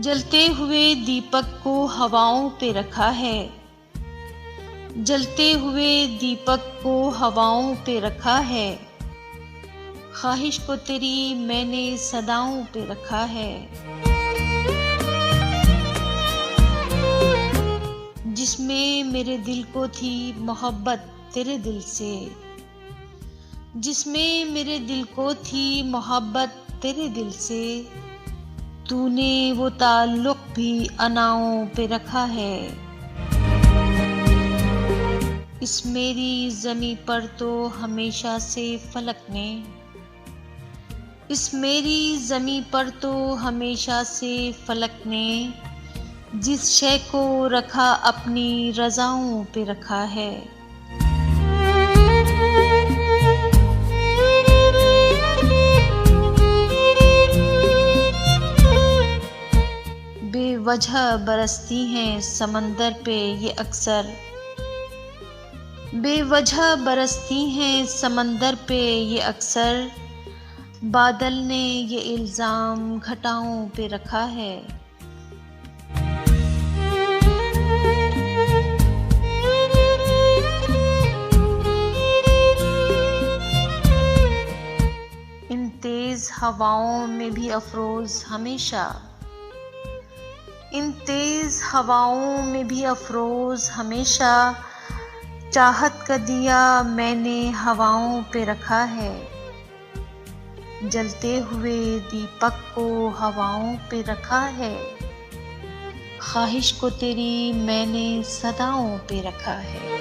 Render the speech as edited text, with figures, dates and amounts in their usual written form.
जलते हुए दीपक को हवाओं पे रखा है। जलते हुए दीपक को हवाओं पे रखा है। ख्वाहिश को तेरी मैंने सदाओं पे रखा है। जिसमें मेरे दिल को थी मोहब्बत तेरे दिल से। जिसमें मेरे दिल को थी मोहब्बत तेरे दिल से। तूने वो ताल्लुक भी अनाओं पे रखा है। इस मेरी ज़मीं पर तो हमेशा से फलक ने। इस मेरी ज़मीं पर तो हमेशा से फलक ने जिस शय को रखा अपनी रज़ाओं पे रखा है। बेवजह बरसती हैं समंदर पे ये अक्सर। बेवजह बरसती हैं समंदर पे ये अक्सर। बादल ने ये इल्ज़ाम घटाओं पे रखा है। इन तेज़ हवाओं में भी अफरोज़ हमेशा। इन तेज़ हवाओं में भी अफरोज़ हमेशा। चाहत का दिया मैंने हवाओं पे रखा है। जलते हुए दीपक को हवाओं पे रखा है। ख्वाहिश को तेरी मैंने सदाओं पे रखा है।